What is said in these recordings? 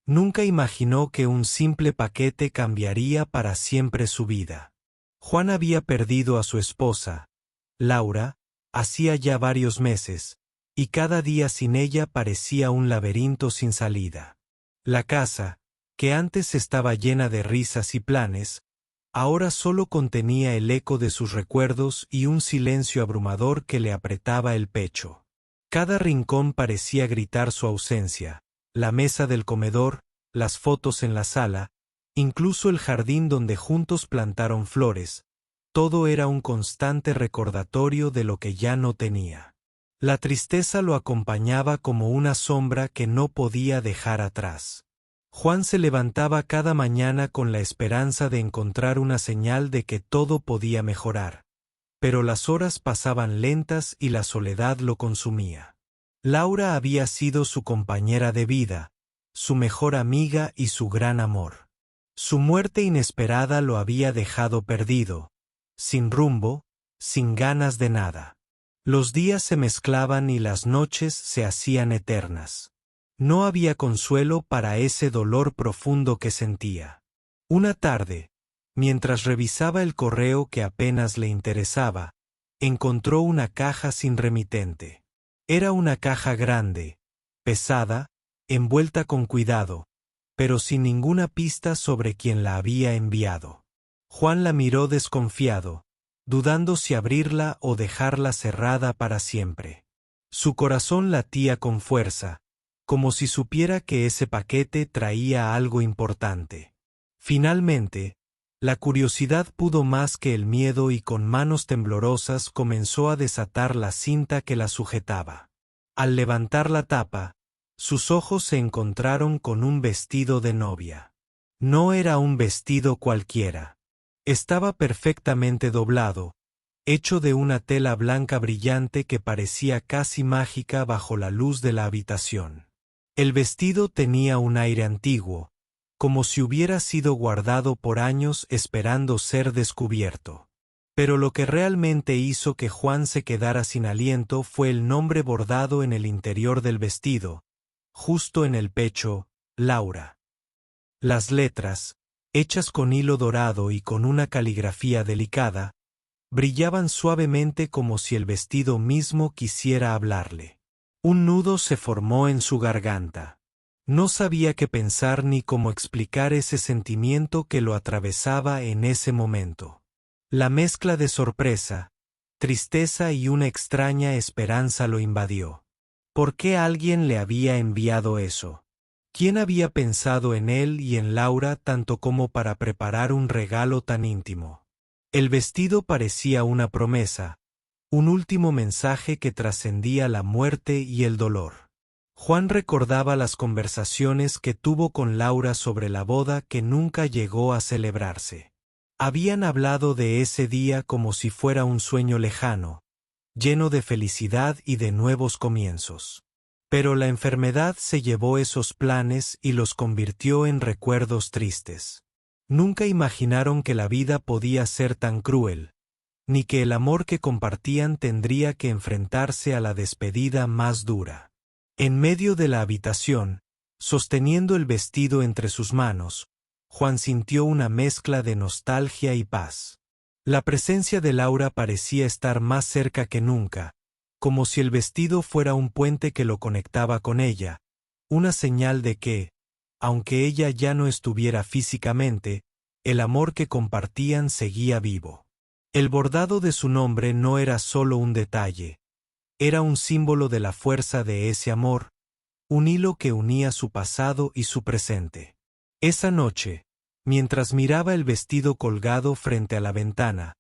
Nunca imaginó que un simple paquete cambiaría para siempre su vida. Juan había perdido a su esposa, Laura, hacía ya varios meses, y cada día sin ella parecía un laberinto sin salida. La casa, que antes estaba llena de risas y planes, ahora solo contenía el eco de sus recuerdos y un silencio abrumador que le apretaba el pecho. Cada rincón parecía gritar su ausencia, la mesa del comedor, las fotos en la sala, incluso el jardín donde juntos plantaron flores, todo era un constante recordatorio de lo que ya no tenía. La tristeza lo acompañaba como una sombra que no podía dejar atrás. Juan se levantaba cada mañana con la esperanza de encontrar una señal de que todo podía mejorar. Pero las horas pasaban lentas y la soledad lo consumía. Laura había sido su compañera de vida, su mejor amiga y su gran amor. Su muerte inesperada lo había dejado perdido, sin rumbo, sin ganas de nada. Los días se mezclaban y las noches se hacían eternas. No había consuelo para ese dolor profundo que sentía. Una tarde, mientras revisaba el correo que apenas le interesaba, encontró una caja sin remitente. Era una caja grande, pesada, envuelta con cuidado, pero sin ninguna pista sobre quién la había enviado. Juan la miró desconfiado, dudando si abrirla o dejarla cerrada para siempre. Su corazón latía con fuerza, como si supiera que ese paquete traía algo importante. Finalmente, la curiosidad pudo más que el miedo y con manos temblorosas comenzó a desatar la cinta que la sujetaba. Al levantar la tapa, sus ojos se encontraron con un vestido de novia. No era un vestido cualquiera. Estaba perfectamente doblado, hecho de una tela blanca brillante que parecía casi mágica bajo la luz de la habitación. El vestido tenía un aire antiguo, como si hubiera sido guardado por años esperando ser descubierto. Pero lo que realmente hizo que Juan se quedara sin aliento fue el nombre bordado en el interior del vestido, justo en el pecho, Laura. Las letras, hechas con hilo dorado y con una caligrafía delicada, brillaban suavemente como si el vestido mismo quisiera hablarle. Un nudo se formó en su garganta. No sabía qué pensar ni cómo explicar ese sentimiento que lo atravesaba en ese momento. La mezcla de sorpresa, tristeza y una extraña esperanza lo invadió. ¿Por qué alguien le había enviado eso? ¿Quién había pensado en él y en Laura tanto como para preparar un regalo tan íntimo? El vestido parecía una promesa, un último mensaje que trascendía la muerte y el dolor. Juan recordaba las conversaciones que tuvo con Laura sobre la boda que nunca llegó a celebrarse. Habían hablado de ese día como si fuera un sueño lejano, lleno de felicidad y de nuevos comienzos. Pero la enfermedad se llevó esos planes y los convirtió en recuerdos tristes. Nunca imaginaron que la vida podía ser tan cruel, ni que el amor que compartían tendría que enfrentarse a la despedida más dura. En medio de la habitación, sosteniendo el vestido entre sus manos, Juan sintió una mezcla de nostalgia y paz. La presencia de Laura parecía estar más cerca que nunca, como si el vestido fuera un puente que lo conectaba con ella, una señal de que, aunque ella ya no estuviera físicamente, el amor que compartían seguía vivo. El bordado de su nombre no era solo un detalle, era un símbolo de la fuerza de ese amor, un hilo que unía su pasado y su presente. Esa noche, mientras miraba el vestido colgado frente a la ventana,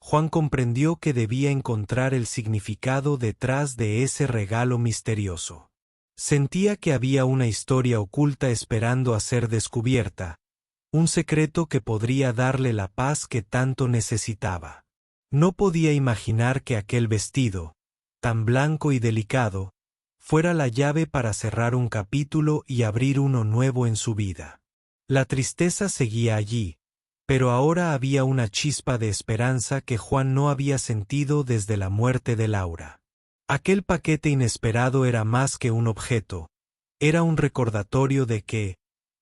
Juan comprendió que debía encontrar el significado detrás de ese regalo misterioso. Sentía que había una historia oculta esperando a ser descubierta, un secreto que podría darle la paz que tanto necesitaba. No podía imaginar que aquel vestido, tan blanco y delicado, fuera la llave para cerrar un capítulo y abrir uno nuevo en su vida. La tristeza seguía allí, pero ahora había una chispa de esperanza que Juan no había sentido desde la muerte de Laura. Aquel paquete inesperado era más que un objeto, era un recordatorio de que,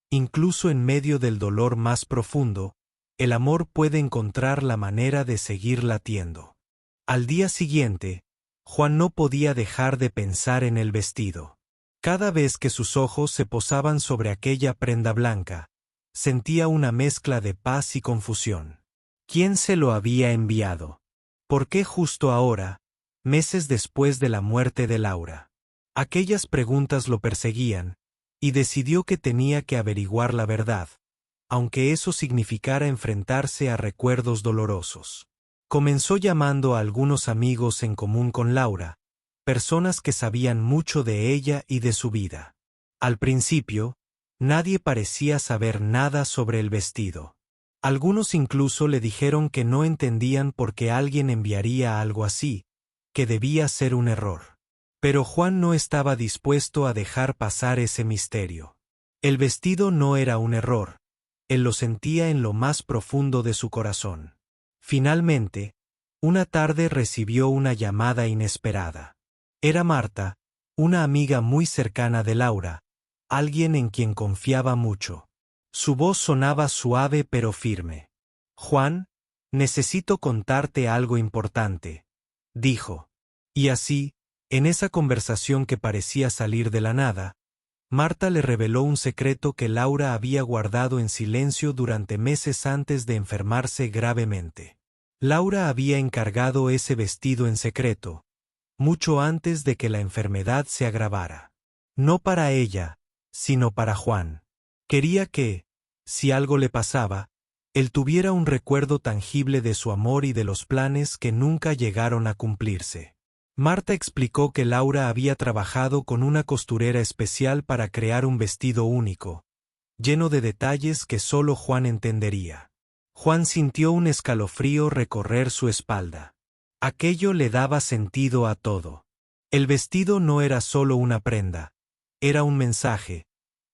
Incluso en medio del dolor más profundo, el amor puede encontrar la manera de seguir latiendo. Al día siguiente, Juan no podía dejar de pensar en el vestido. Cada vez que sus ojos se posaban sobre aquella prenda blanca, sentía una mezcla de paz y confusión. ¿Quién se lo había enviado? ¿Por qué justo ahora, meses después de la muerte de Laura? Aquellas preguntas lo perseguían, y decidió que tenía que averiguar la verdad, aunque eso significara enfrentarse a recuerdos dolorosos. Comenzó llamando a algunos amigos en común con Laura, personas que sabían mucho de ella y de su vida. Al principio, nadie parecía saber nada sobre el vestido. Algunos incluso le dijeron que no entendían por qué alguien enviaría algo así, que debía ser un error. Pero Juan no estaba dispuesto a dejar pasar ese misterio. El vestido no era un error, él lo sentía en lo más profundo de su corazón. Finalmente, una tarde recibió una llamada inesperada. Era Marta, una amiga muy cercana de Laura, alguien en quien confiaba mucho. Su voz sonaba suave pero firme. «Juan, necesito contarte algo importante», dijo. Y así, en esa conversación que parecía salir de la nada, Marta le reveló un secreto que Laura había guardado en silencio durante meses antes de enfermarse gravemente. Laura había encargado ese vestido en secreto, mucho antes de que la enfermedad se agravara. No para ella, sino para Juan. Quería que, si algo le pasaba, él tuviera un recuerdo tangible de su amor y de los planes que nunca llegaron a cumplirse. Marta explicó que Laura había trabajado con una costurera especial para crear un vestido único, lleno de detalles que solo Juan entendería. Juan sintió un escalofrío recorrer su espalda. Aquello le daba sentido a todo. El vestido no era solo una prenda, era un mensaje,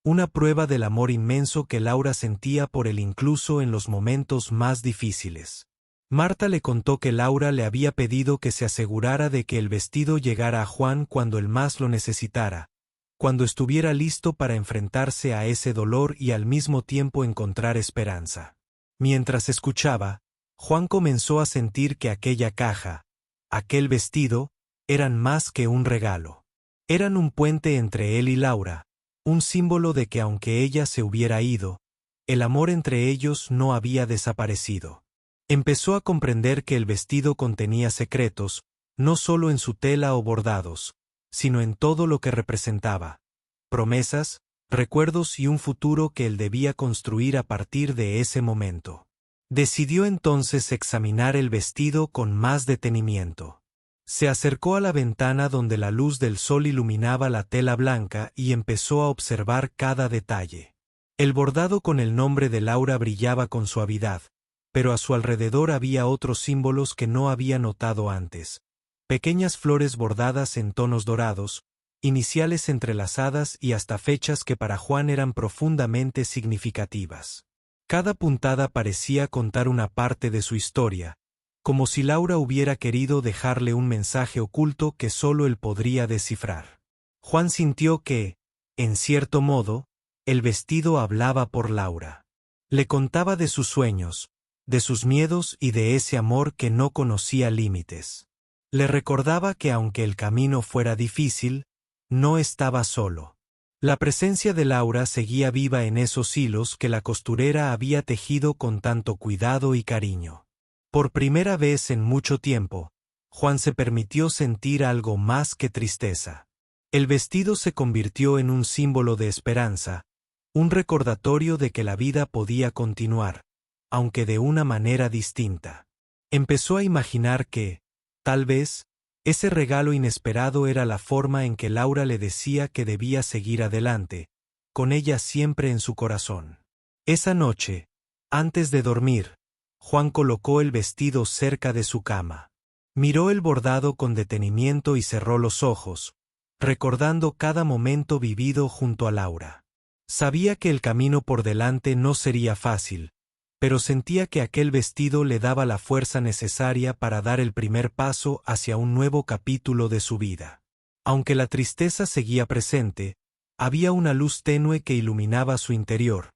una prueba del amor inmenso que Laura sentía por él incluso en los momentos más difíciles. Marta le contó que Laura le había pedido que se asegurara de que el vestido llegara a Juan cuando él más lo necesitara, cuando estuviera listo para enfrentarse a ese dolor y al mismo tiempo encontrar esperanza. Mientras escuchaba, Juan comenzó a sentir que aquella caja, aquel vestido, eran más que un regalo. Eran un puente entre él y Laura, un símbolo de que aunque ella se hubiera ido, el amor entre ellos no había desaparecido. Empezó a comprender que el vestido contenía secretos, no solo en su tela o bordados, sino en todo lo que representaba: promesas, recuerdos y un futuro que él debía construir a partir de ese momento. Decidió entonces examinar el vestido con más detenimiento. Se acercó a la ventana donde la luz del sol iluminaba la tela blanca y empezó a observar cada detalle. El bordado con el nombre de Laura brillaba con suavidad, pero a su alrededor había otros símbolos que no había notado antes. Pequeñas flores bordadas en tonos dorados, iniciales entrelazadas y hasta fechas que para Juan eran profundamente significativas. Cada puntada parecía contar una parte de su historia, como si Laura hubiera querido dejarle un mensaje oculto que solo él podría descifrar. Juan sintió que, en cierto modo, el vestido hablaba por Laura. Le contaba de sus sueños, de sus miedos y de ese amor que no conocía límites. Le recordaba que aunque el camino fuera difícil, no estaba solo. La presencia de Laura seguía viva en esos hilos que la costurera había tejido con tanto cuidado y cariño. Por primera vez en mucho tiempo, Juan se permitió sentir algo más que tristeza. El vestido se convirtió en un símbolo de esperanza, un recordatorio de que la vida podía continuar, aunque de una manera distinta. Empezó a imaginar que, tal vez, ese regalo inesperado era la forma en que Laura le decía que debía seguir adelante, con ella siempre en su corazón. Esa noche, antes de dormir, Juan colocó el vestido cerca de su cama. Miró el bordado con detenimiento y cerró los ojos, recordando cada momento vivido junto a Laura. Sabía que el camino por delante no sería fácil, pero sentía que aquel vestido le daba la fuerza necesaria para dar el primer paso hacia un nuevo capítulo de su vida. Aunque la tristeza seguía presente, Había una luz tenue que iluminaba su interior,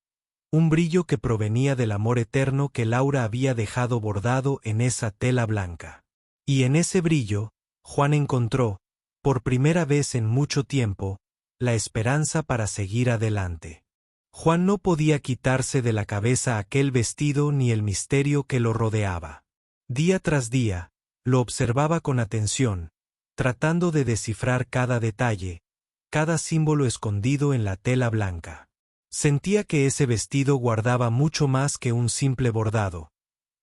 un brillo que provenía del amor eterno que Laura había dejado bordado en esa tela blanca. Y en ese brillo, Juan encontró, por primera vez en mucho tiempo, la esperanza para seguir adelante. Juan no podía quitarse de la cabeza aquel vestido ni el misterio que lo rodeaba. Día tras día, lo observaba con atención, tratando de descifrar cada detalle, cada símbolo escondido en la tela blanca. Sentía que ese vestido guardaba mucho más que un simple bordado.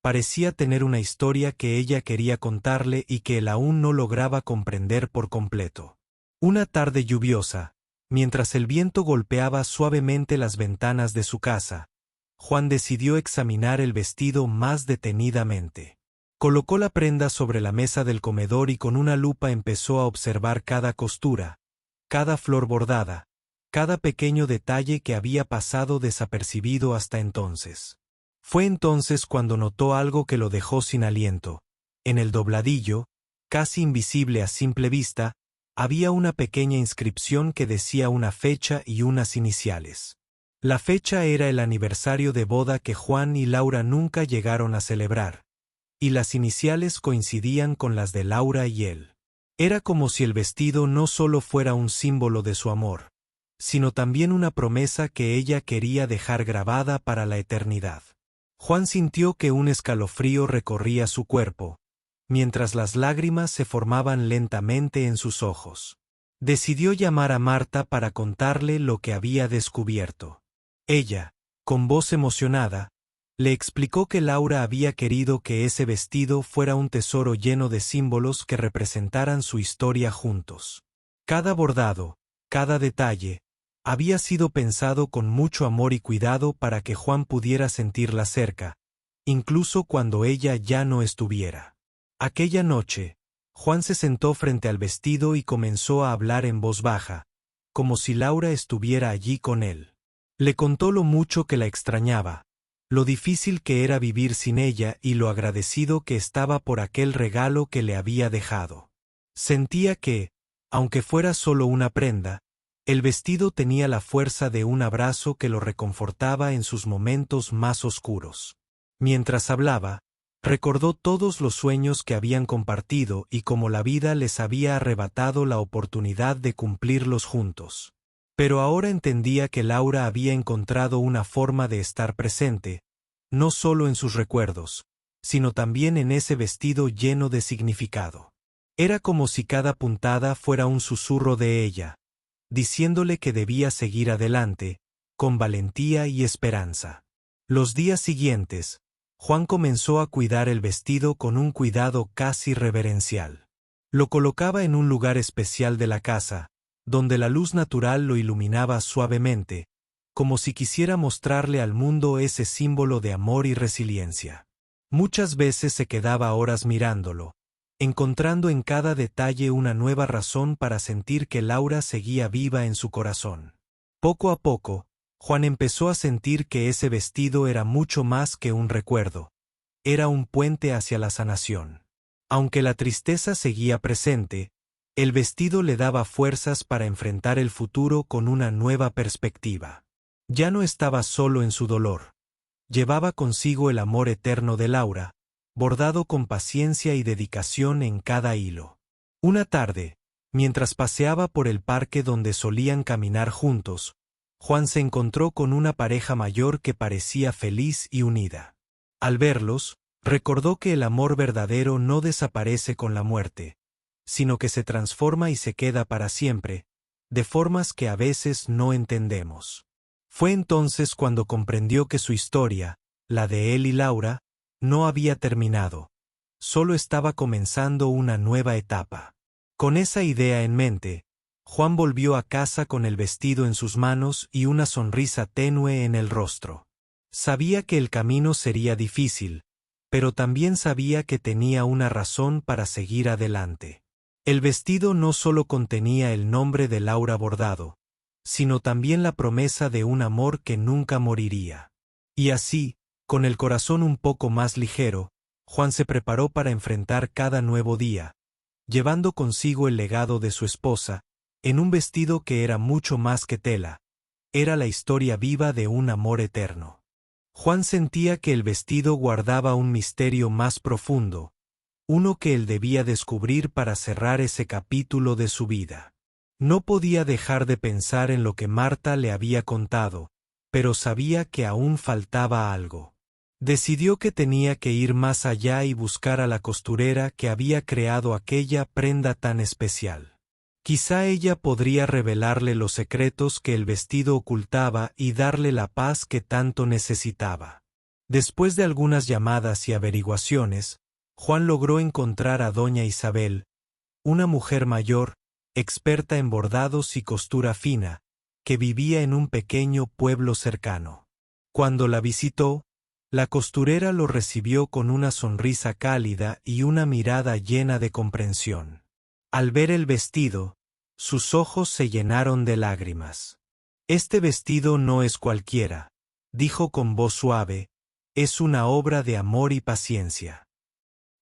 Parecía tener una historia que ella quería contarle y que él aún no lograba comprender por completo. Una tarde lluviosa, mientras el viento golpeaba suavemente las ventanas de su casa, Juan decidió examinar el vestido más detenidamente. Colocó la prenda sobre la mesa del comedor y con una lupa empezó a observar cada costura, cada flor bordada, cada pequeño detalle que había pasado desapercibido hasta entonces. Fue entonces cuando notó algo que lo dejó sin aliento. En el dobladillo, casi invisible a simple vista, había una pequeña inscripción que decía una fecha y unas iniciales. La fecha era el aniversario de boda que Juan y Laura nunca llegaron a celebrar, y las iniciales coincidían con las de Laura y él. Era como si el vestido no solo fuera un símbolo de su amor, sino también una promesa que ella quería dejar grabada para la eternidad. Juan sintió que un escalofrío recorría su cuerpo, mientras las lágrimas se formaban lentamente en sus ojos. Decidió llamar a Marta para contarle lo que había descubierto. Ella, con voz emocionada, le explicó que Laura había querido que ese vestido fuera un tesoro lleno de símbolos que representaran su historia juntos. Cada bordado, cada detalle, había sido pensado con mucho amor y cuidado para que Juan pudiera sentirla cerca, incluso cuando ella ya no estuviera. Aquella noche, Juan se sentó frente al vestido y comenzó a hablar en voz baja, como si Laura estuviera allí con él. Le contó lo mucho que la extrañaba, lo difícil que era vivir sin ella y lo agradecido que estaba por aquel regalo que le había dejado. Sentía que, aunque fuera solo una prenda, el vestido tenía la fuerza de un abrazo que lo reconfortaba en sus momentos más oscuros. Mientras hablaba, recordó todos los sueños que habían compartido y cómo la vida les había arrebatado la oportunidad de cumplirlos juntos. Pero ahora entendía que Laura había encontrado una forma de estar presente, no solo en sus recuerdos, sino también en ese vestido lleno de significado. Era como si cada puntada fuera un susurro de ella, diciéndole que debía seguir adelante, con valentía y esperanza. Los días siguientes, Juan comenzó a cuidar el vestido con un cuidado casi reverencial. Lo colocaba en un lugar especial de la casa, donde la luz natural lo iluminaba suavemente, como si quisiera mostrarle al mundo ese símbolo de amor y resiliencia. Muchas veces se quedaba horas mirándolo, encontrando en cada detalle una nueva razón para sentir que Laura seguía viva en su corazón. Poco a poco, Juan empezó a sentir que ese vestido era mucho más que un recuerdo, era un puente hacia la sanación. Aunque la tristeza seguía presente, el vestido le daba fuerzas para enfrentar el futuro con una nueva perspectiva. Ya no estaba solo en su dolor. Llevaba consigo el amor eterno de Laura, bordado con paciencia y dedicación en cada hilo. Una tarde, mientras paseaba por el parque donde solían caminar juntos, Juan se encontró con una pareja mayor que parecía feliz y unida. Al verlos, recordó que el amor verdadero no desaparece con la muerte, sino que se transforma y se queda para siempre, de formas que a veces no entendemos. Fue entonces cuando comprendió que su historia, la de él y Laura, no había terminado, solo estaba comenzando una nueva etapa. Con esa idea en mente, Juan volvió a casa con el vestido en sus manos y una sonrisa tenue en el rostro. Sabía que el camino sería difícil, pero también sabía que tenía una razón para seguir adelante. El vestido no solo contenía el nombre de Laura bordado, sino también la promesa de un amor que nunca moriría. Y así, con el corazón un poco más ligero, Juan se preparó para enfrentar cada nuevo día, llevando consigo el legado de su esposa, en un vestido que era mucho más que tela. Era la historia viva de un amor eterno. Juan sentía que el vestido guardaba un misterio más profundo, uno que él debía descubrir para cerrar ese capítulo de su vida. No podía dejar de pensar en lo que Marta le había contado, pero sabía que aún faltaba algo. Decidió que tenía que ir más allá y buscar a la costurera que había creado aquella prenda tan especial. Quizá ella podría revelarle los secretos que el vestido ocultaba y darle la paz que tanto necesitaba. Después de algunas llamadas y averiguaciones, Juan logró encontrar a doña Isabel, una mujer mayor, experta en bordados y costura fina, que vivía en un pequeño pueblo cercano. Cuando la visitó, la costurera lo recibió con una sonrisa cálida y una mirada llena de comprensión. Al ver el vestido, sus ojos se llenaron de lágrimas. «Este vestido no es cualquiera», dijo con voz suave, «es una obra de amor y paciencia».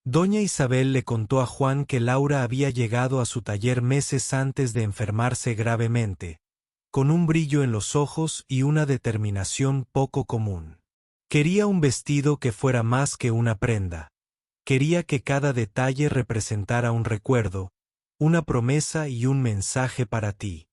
Doña Isabel le contó a Juan que Laura había llegado a su taller meses antes de enfermarse gravemente, con un brillo en los ojos y una determinación poco común. Quería un vestido que fuera más que una prenda. Quería que cada detalle representara un recuerdo, una promesa y un mensaje para ti.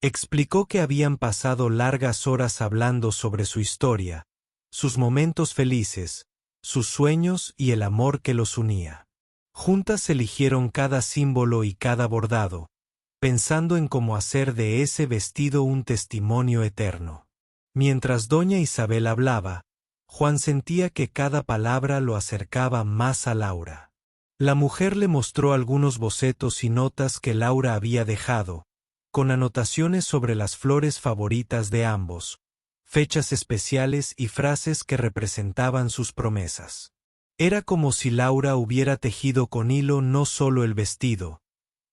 Explicó que habían pasado largas horas hablando sobre su historia, sus momentos felices, sus sueños y el amor que los unía. Juntas eligieron cada símbolo y cada bordado, pensando en cómo hacer de ese vestido un testimonio eterno. Mientras doña Isabel hablaba, Juan sentía que cada palabra lo acercaba más a Laura. La mujer le mostró algunos bocetos y notas que Laura había dejado, con anotaciones sobre las flores favoritas de ambos, fechas especiales y frases que representaban sus promesas. Era como si Laura hubiera tejido con hilo no solo el vestido,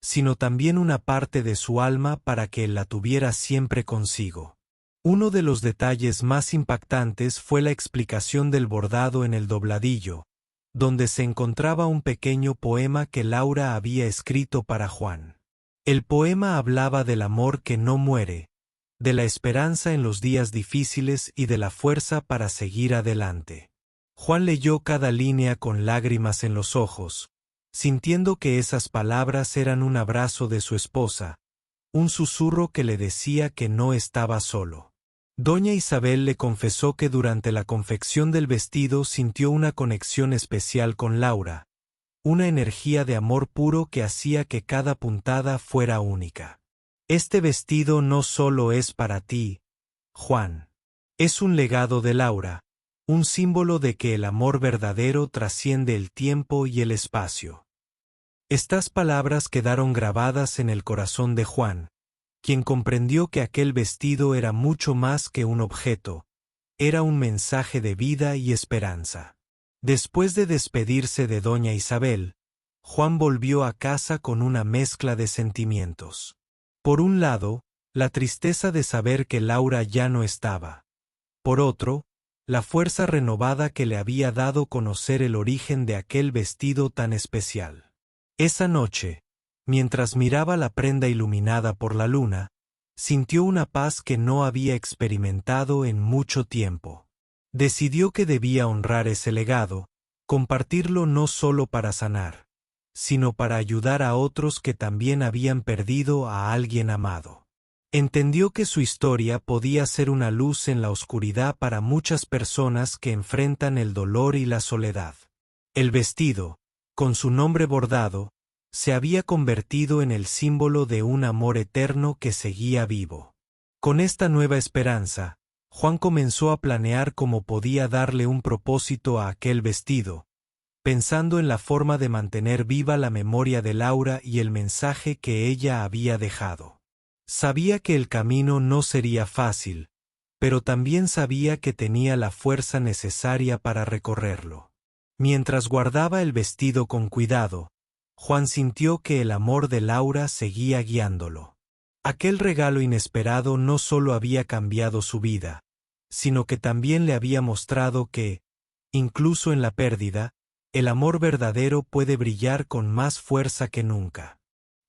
sino también una parte de su alma para que él la tuviera siempre consigo. Uno de los detalles más impactantes fue la explicación del bordado en el dobladillo, donde se encontraba un pequeño poema que Laura había escrito para Juan. El poema hablaba del amor que no muere, de la esperanza en los días difíciles y de la fuerza para seguir adelante. Juan leyó cada línea con lágrimas en los ojos, sintiendo que esas palabras eran un abrazo de su esposa, un susurro que le decía que no estaba solo. Doña Isabel le confesó que durante la confección del vestido sintió una conexión especial con Laura, una energía de amor puro que hacía que cada puntada fuera única. «Este vestido no solo es para ti, Juan. Es un legado de Laura, un símbolo de que el amor verdadero trasciende el tiempo y el espacio». Estas palabras quedaron grabadas en el corazón de Juan, quien comprendió que aquel vestido era mucho más que un objeto, era un mensaje de vida y esperanza. Después de despedirse de doña Isabel, Juan volvió a casa con una mezcla de sentimientos. Por un lado, la tristeza de saber que Laura ya no estaba. Por otro, la fuerza renovada que le había dado conocer el origen de aquel vestido tan especial. Esa noche, mientras miraba la prenda iluminada por la luna, sintió una paz que no había experimentado en mucho tiempo. Decidió que debía honrar ese legado, compartirlo no solo para sanar, sino para ayudar a otros que también habían perdido a alguien amado. Entendió que su historia podía ser una luz en la oscuridad para muchas personas que enfrentan el dolor y la soledad. El vestido, con su nombre bordado, se había convertido en el símbolo de un amor eterno que seguía vivo. Con esta nueva esperanza, Juan comenzó a planear cómo podía darle un propósito a aquel vestido, pensando en la forma de mantener viva la memoria de Laura y el mensaje que ella había dejado. Sabía que el camino no sería fácil, pero también sabía que tenía la fuerza necesaria para recorrerlo. Mientras guardaba el vestido con cuidado, Juan sintió que el amor de Laura seguía guiándolo. Aquel regalo inesperado no solo había cambiado su vida, sino que también le había mostrado que, incluso en la pérdida, el amor verdadero puede brillar con más fuerza que nunca.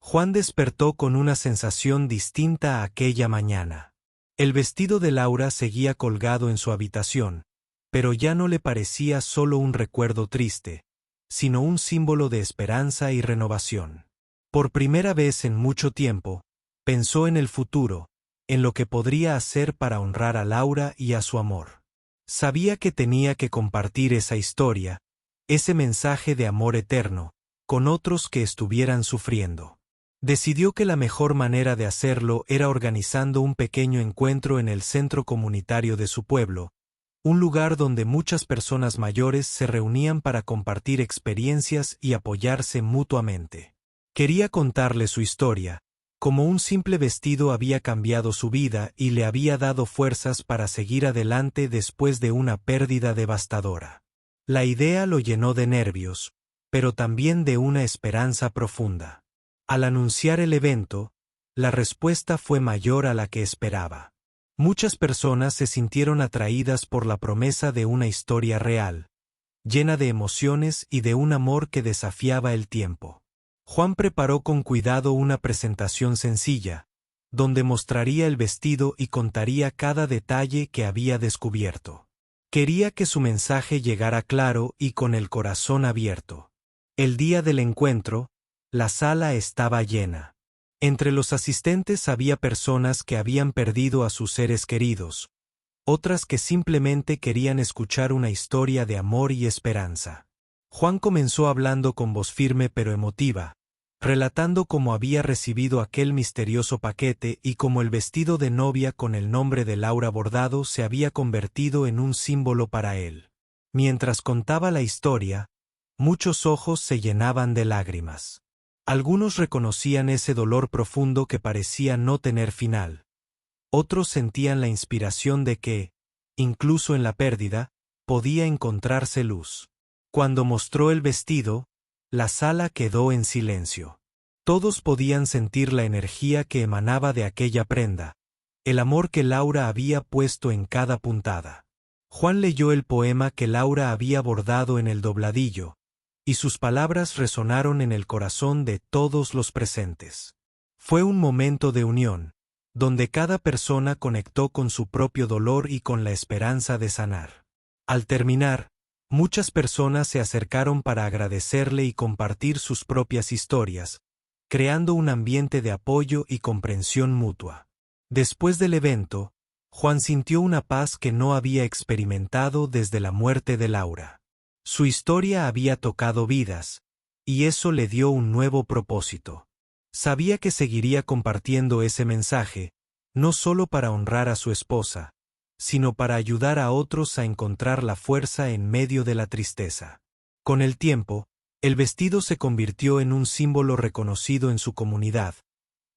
Juan despertó con una sensación distinta a aquella mañana. El vestido de Laura seguía colgado en su habitación, pero ya no le parecía solo un recuerdo triste, sino un símbolo de esperanza y renovación. Por primera vez en mucho tiempo, pensó en el futuro, en lo que podría hacer para honrar a Laura y a su amor. Sabía que tenía que compartir esa historia, ese mensaje de amor eterno, con otros que estuvieran sufriendo. Decidió que la mejor manera de hacerlo era organizando un pequeño encuentro en el centro comunitario de su pueblo, un lugar donde muchas personas mayores se reunían para compartir experiencias y apoyarse mutuamente. Quería contarle su historia, cómo un simple vestido había cambiado su vida y le había dado fuerzas para seguir adelante después de una pérdida devastadora. La idea lo llenó de nervios, pero también de una esperanza profunda. Al anunciar el evento, la respuesta fue mayor a la que esperaba. Muchas personas se sintieron atraídas por la promesa de una historia real, llena de emociones y de un amor que desafiaba el tiempo. Juan preparó con cuidado una presentación sencilla, donde mostraría el vestido y contaría cada detalle que había descubierto. Quería que su mensaje llegara claro y con el corazón abierto. El día del encuentro, la sala estaba llena. Entre los asistentes había personas que habían perdido a sus seres queridos, otras que simplemente querían escuchar una historia de amor y esperanza. Juan comenzó hablando con voz firme pero emotiva, relatando cómo había recibido aquel misterioso paquete y cómo el vestido de novia con el nombre de Laura bordado se había convertido en un símbolo para él. Mientras contaba la historia, muchos ojos se llenaban de lágrimas. Algunos reconocían ese dolor profundo que parecía no tener final. Otros sentían la inspiración de que, incluso en la pérdida, podía encontrarse luz. Cuando mostró el vestido, la sala quedó en silencio. Todos podían sentir la energía que emanaba de aquella prenda, el amor que Laura había puesto en cada puntada. Juan leyó el poema que Laura había bordado en el dobladillo, y sus palabras resonaron en el corazón de todos los presentes. Fue un momento de unión, donde cada persona conectó con su propio dolor y con la esperanza de sanar. Al terminar, muchas personas se acercaron para agradecerle y compartir sus propias historias, creando un ambiente de apoyo y comprensión mutua. Después del evento, Juan sintió una paz que no había experimentado desde la muerte de Laura. Su historia había tocado vidas, y eso le dio un nuevo propósito. Sabía que seguiría compartiendo ese mensaje, no solo para honrar a su esposa, sino para ayudar a otros a encontrar la fuerza en medio de la tristeza. Con el tiempo, el vestido se convirtió en un símbolo reconocido en su comunidad,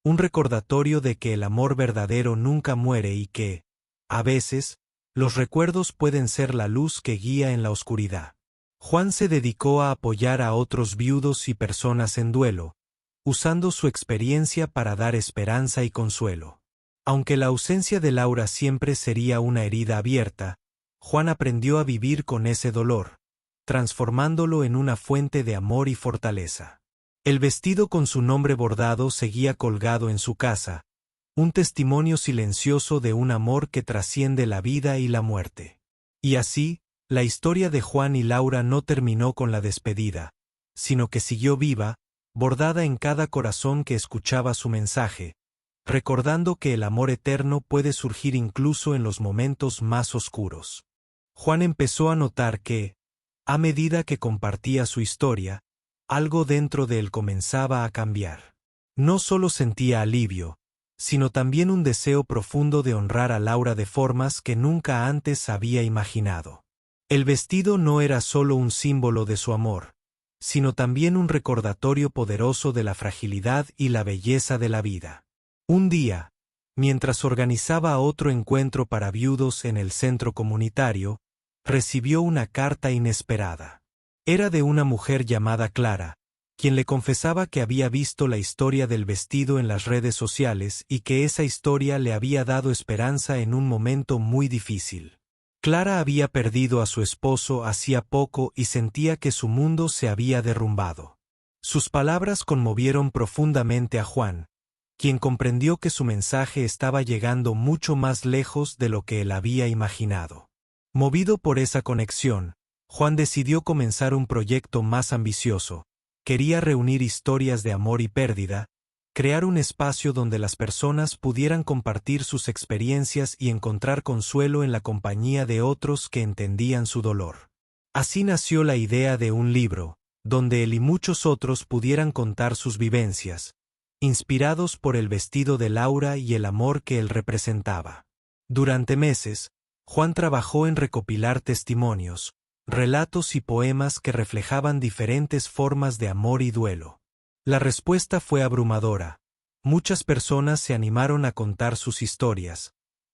un recordatorio de que el amor verdadero nunca muere y que, a veces, los recuerdos pueden ser la luz que guía en la oscuridad. Juan se dedicó a apoyar a otros viudos y personas en duelo, usando su experiencia para dar esperanza y consuelo. Aunque la ausencia de Laura siempre sería una herida abierta, Juan aprendió a vivir con ese dolor, transformándolo en una fuente de amor y fortaleza. El vestido con su nombre bordado seguía colgado en su casa, un testimonio silencioso de un amor que trasciende la vida y la muerte. Y así, la historia de Juan y Laura no terminó con la despedida, sino que siguió viva, bordada en cada corazón que escuchaba su mensaje, recordando que el amor eterno puede surgir incluso en los momentos más oscuros. Juan empezó a notar que, a medida que compartía su historia, algo dentro de él comenzaba a cambiar. No solo sentía alivio, sino también un deseo profundo de honrar a Laura de formas que nunca antes había imaginado. El vestido no era solo un símbolo de su amor, sino también un recordatorio poderoso de la fragilidad y la belleza de la vida. Un día, mientras organizaba otro encuentro para viudos en el centro comunitario, recibió una carta inesperada. Era de una mujer llamada Clara, quien le confesaba que había visto la historia del vestido en las redes sociales y que esa historia le había dado esperanza en un momento muy difícil. Clara había perdido a su esposo hacía poco y sentía que su mundo se había derrumbado. Sus palabras conmovieron profundamente a Juan, quien comprendió que su mensaje estaba llegando mucho más lejos de lo que él había imaginado. Movido por esa conexión, Juan decidió comenzar un proyecto más ambicioso. Quería reunir historias de amor y pérdida, crear un espacio donde las personas pudieran compartir sus experiencias y encontrar consuelo en la compañía de otros que entendían su dolor. Así nació la idea de un libro, donde él y muchos otros pudieran contar sus vivencias, inspirados por el vestido de Laura y el amor que él representaba. Durante meses, Juan trabajó en recopilar testimonios, relatos y poemas que reflejaban diferentes formas de amor y duelo. La respuesta fue abrumadora. Muchas personas se animaron a contar sus historias,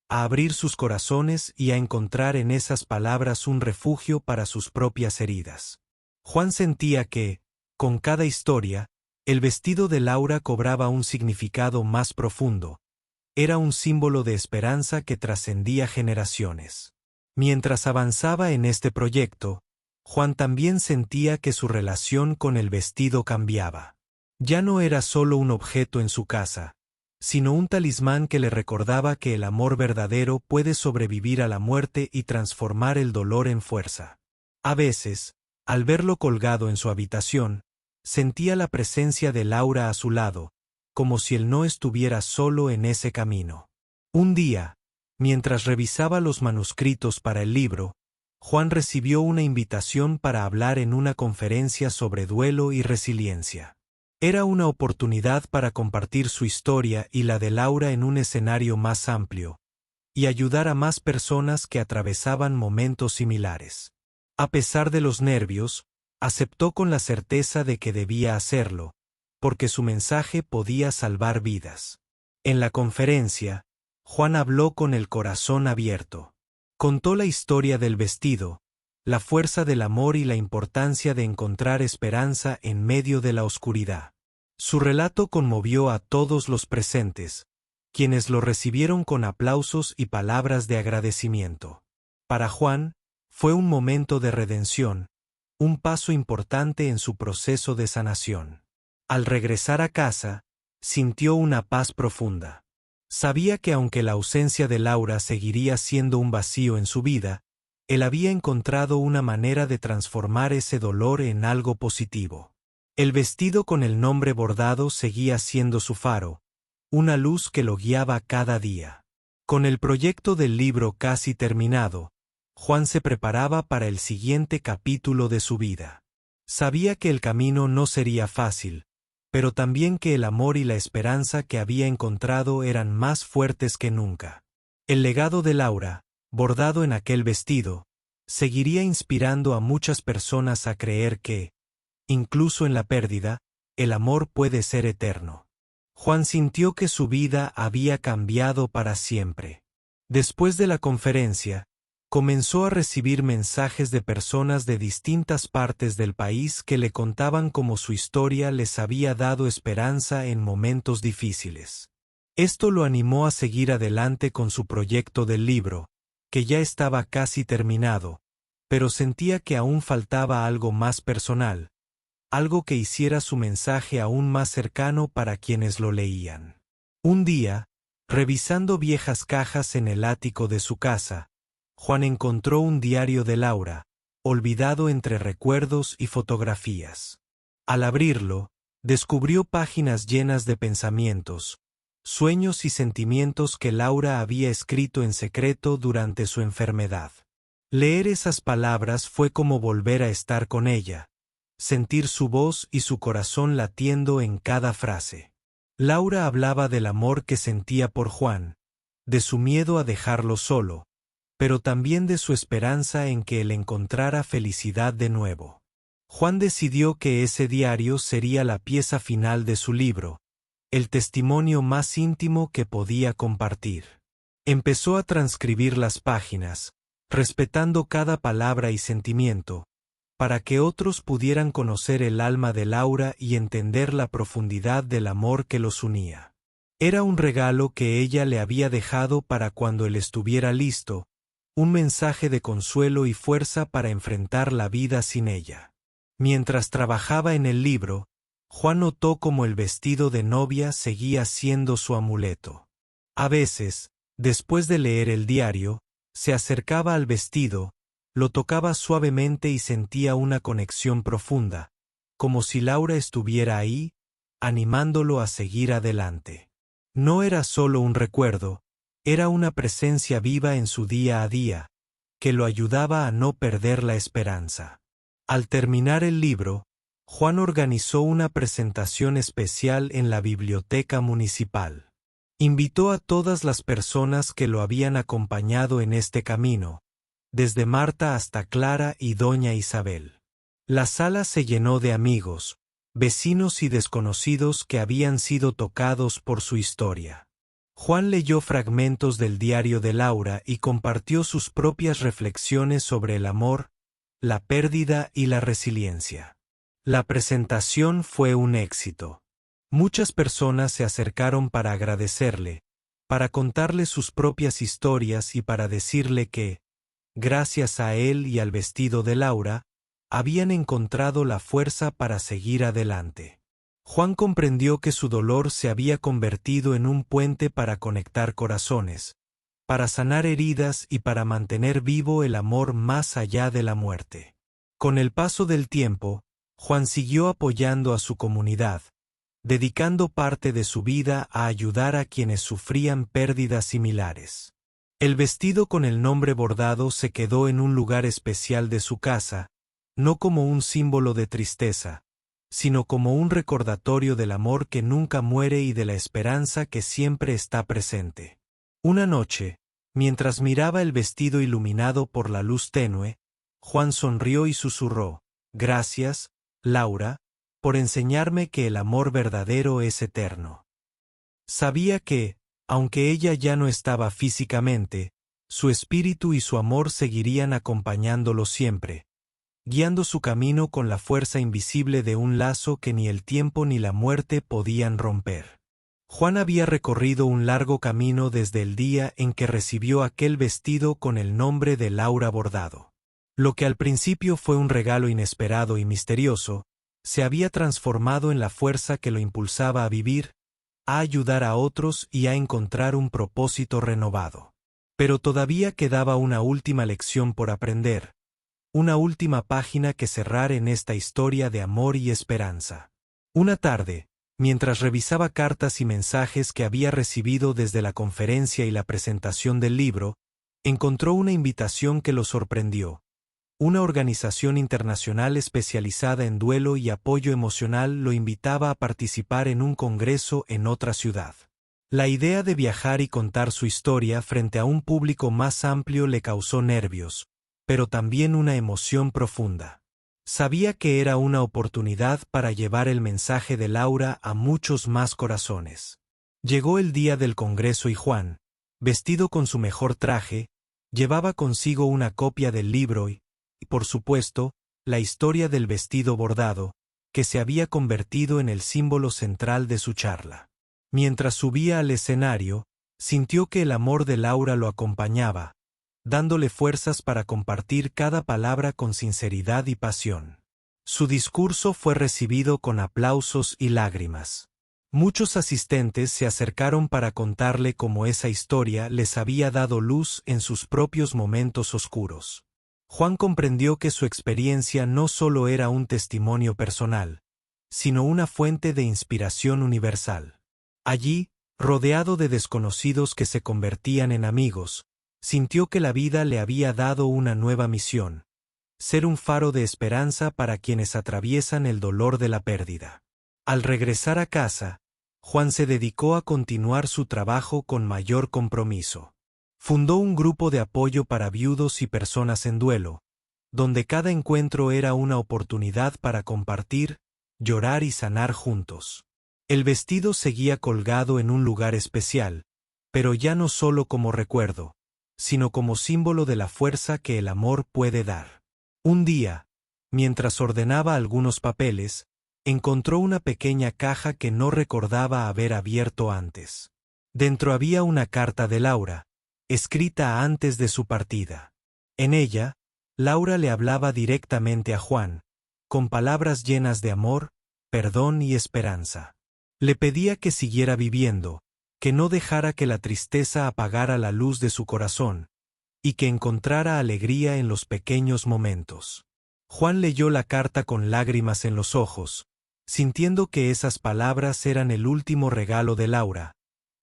a abrir sus corazones y a encontrar en esas palabras un refugio para sus propias heridas. Juan sentía que, con cada historia, el vestido de Laura cobraba un significado más profundo. Era un símbolo de esperanza que trascendía generaciones. Mientras avanzaba en este proyecto, Juan también sentía que su relación con el vestido cambiaba. Ya no era solo un objeto en su casa, sino un talismán que le recordaba que el amor verdadero puede sobrevivir a la muerte y transformar el dolor en fuerza. A veces, al verlo colgado en su habitación, sentía la presencia de Laura a su lado, como si él no estuviera solo en ese camino. Un día, mientras revisaba los manuscritos para el libro, Juan recibió una invitación para hablar en una conferencia sobre duelo y resiliencia. Era una oportunidad para compartir su historia y la de Laura en un escenario más amplio, y ayudar a más personas que atravesaban momentos similares. A pesar de los nervios, aceptó con la certeza de que debía hacerlo, porque su mensaje podía salvar vidas. En la conferencia, Juan habló con el corazón abierto. Contó la historia del vestido, la fuerza del amor y la importancia de encontrar esperanza en medio de la oscuridad. Su relato conmovió a todos los presentes, quienes lo recibieron con aplausos y palabras de agradecimiento. Para Juan, fue un momento de redención, un paso importante en su proceso de sanación. Al regresar a casa, sintió una paz profunda. Sabía que aunque la ausencia de Laura seguiría siendo un vacío en su vida, él había encontrado una manera de transformar ese dolor en algo positivo. El vestido con el nombre bordado seguía siendo su faro, una luz que lo guiaba cada día. Con el proyecto del libro casi terminado, Juan se preparaba para el siguiente capítulo de su vida. Sabía que el camino no sería fácil, pero también que el amor y la esperanza que había encontrado eran más fuertes que nunca. El legado de Laura, bordado en aquel vestido, seguiría inspirando a muchas personas a creer que, incluso en la pérdida, el amor puede ser eterno. Juan sintió que su vida había cambiado para siempre. Después de la conferencia, comenzó a recibir mensajes de personas de distintas partes del país que le contaban cómo su historia les había dado esperanza en momentos difíciles. Esto lo animó a seguir adelante con su proyecto del libro, que ya estaba casi terminado, pero sentía que aún faltaba algo más personal, algo que hiciera su mensaje aún más cercano para quienes lo leían. Un día, revisando viejas cajas en el ático de su casa, Juan encontró un diario de Laura, olvidado entre recuerdos y fotografías. Al abrirlo, descubrió páginas llenas de pensamientos, sueños y sentimientos que Laura había escrito en secreto durante su enfermedad. Leer esas palabras fue como volver a estar con ella, sentir su voz y su corazón latiendo en cada frase. Laura hablaba del amor que sentía por Juan, de su miedo a dejarlo solo, pero también de su esperanza en que él encontrara felicidad de nuevo. Juan decidió que ese diario sería la pieza final de su libro, el testimonio más íntimo que podía compartir. Empezó a transcribir las páginas, respetando cada palabra y sentimiento, para que otros pudieran conocer el alma de Laura y entender la profundidad del amor que los unía. Era un regalo que ella le había dejado para cuando él estuviera listo, un mensaje de consuelo y fuerza para enfrentar la vida sin ella. Mientras trabajaba en el libro, Juan notó cómo el vestido de novia seguía siendo su amuleto. A veces, después de leer el diario, se acercaba al vestido, lo tocaba suavemente y sentía una conexión profunda, como si Laura estuviera ahí, animándolo a seguir adelante. No era solo un recuerdo, era una presencia viva en su día a día, que lo ayudaba a no perder la esperanza. Al terminar el libro, Juan organizó una presentación especial en la biblioteca municipal. Invitó a todas las personas que lo habían acompañado en este camino, desde Marta hasta Clara y doña Isabel. La sala se llenó de amigos, vecinos y desconocidos que habían sido tocados por su historia. Juan leyó fragmentos del diario de Laura y compartió sus propias reflexiones sobre el amor, la pérdida y la resiliencia. La presentación fue un éxito. Muchas personas se acercaron para agradecerle, para contarle sus propias historias y para decirle que, gracias a él y al vestido de Laura, habían encontrado la fuerza para seguir adelante. Juan comprendió que su dolor se había convertido en un puente para conectar corazones, para sanar heridas y para mantener vivo el amor más allá de la muerte. Con el paso del tiempo, Juan siguió apoyando a su comunidad, dedicando parte de su vida a ayudar a quienes sufrían pérdidas similares. El vestido con el nombre bordado se quedó en un lugar especial de su casa, no como un símbolo de tristeza, sino como un recordatorio del amor que nunca muere y de la esperanza que siempre está presente. Una noche, mientras miraba el vestido iluminado por la luz tenue, Juan sonrió y susurró: «Gracias, Laura, por enseñarme que el amor verdadero es eterno». Sabía que, aunque ella ya no estaba físicamente, su espíritu y su amor seguirían acompañándolo siempre, guiando su camino con la fuerza invisible de un lazo que ni el tiempo ni la muerte podían romper. Juan había recorrido un largo camino desde el día en que recibió aquel vestido con el nombre de Laura bordado. Lo que al principio fue un regalo inesperado y misterioso, se había transformado en la fuerza que lo impulsaba a vivir, a ayudar a otros y a encontrar un propósito renovado. Pero todavía quedaba una última lección por aprender, una última página que cerrar en esta historia de amor y esperanza. Una tarde, mientras revisaba cartas y mensajes que había recibido desde la conferencia y la presentación del libro, encontró una invitación que lo sorprendió. Una organización internacional especializada en duelo y apoyo emocional lo invitaba a participar en un congreso en otra ciudad. La idea de viajar y contar su historia frente a un público más amplio le causó nervios, pero también una emoción profunda. Sabía que era una oportunidad para llevar el mensaje de Laura a muchos más corazones. Llegó el día del congreso y Juan, vestido con su mejor traje, llevaba consigo una copia del libro y, por supuesto, la historia del vestido bordado, que se había convertido en el símbolo central de su charla. Mientras subía al escenario, sintió que el amor de Laura lo acompañaba, dándole fuerzas para compartir cada palabra con sinceridad y pasión. Su discurso fue recibido con aplausos y lágrimas. Muchos asistentes se acercaron para contarle cómo esa historia les había dado luz en sus propios momentos oscuros. Juan comprendió que su experiencia no solo era un testimonio personal, sino una fuente de inspiración universal. Allí, rodeado de desconocidos que se convertían en amigos, sintió que la vida le había dado una nueva misión: ser un faro de esperanza para quienes atraviesan el dolor de la pérdida. Al regresar a casa, Juan se dedicó a continuar su trabajo con mayor compromiso. Fundó un grupo de apoyo para viudos y personas en duelo, donde cada encuentro era una oportunidad para compartir, llorar y sanar juntos. El vestido seguía colgado en un lugar especial, pero ya no solo como recuerdo, sino como símbolo de la fuerza que el amor puede dar. Un día, mientras ordenaba algunos papeles, encontró una pequeña caja que no recordaba haber abierto antes. Dentro había una carta de Laura, escrita antes de su partida. En ella, Laura le hablaba directamente a Juan, con palabras llenas de amor, perdón y esperanza. Le pedía que siguiera viviendo, que no dejara que la tristeza apagara la luz de su corazón, y que encontrara alegría en los pequeños momentos. Juan leyó la carta con lágrimas en los ojos, sintiendo que esas palabras eran el último regalo de Laura,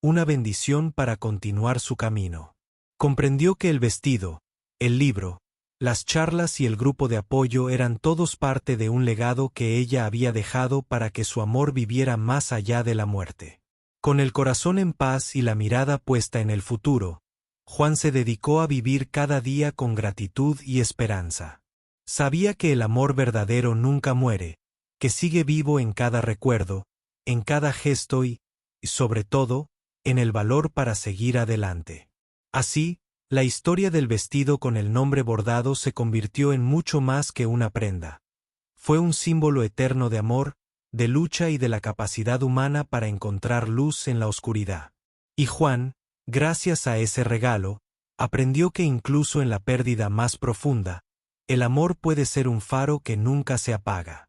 una bendición para continuar su camino. Comprendió que el vestido, el libro, las charlas y el grupo de apoyo eran todos parte de un legado que ella había dejado para que su amor viviera más allá de la muerte. Con el corazón en paz y la mirada puesta en el futuro, Juan se dedicó a vivir cada día con gratitud y esperanza. Sabía que el amor verdadero nunca muere, que sigue vivo en cada recuerdo, en cada gesto y, sobre todo, en el valor para seguir adelante. Así, la historia del vestido con el nombre bordado se convirtió en mucho más que una prenda. Fue un símbolo eterno de amor, de lucha y de la capacidad humana para encontrar luz en la oscuridad. Y Juan, gracias a ese regalo, aprendió que incluso en la pérdida más profunda, el amor puede ser un faro que nunca se apaga.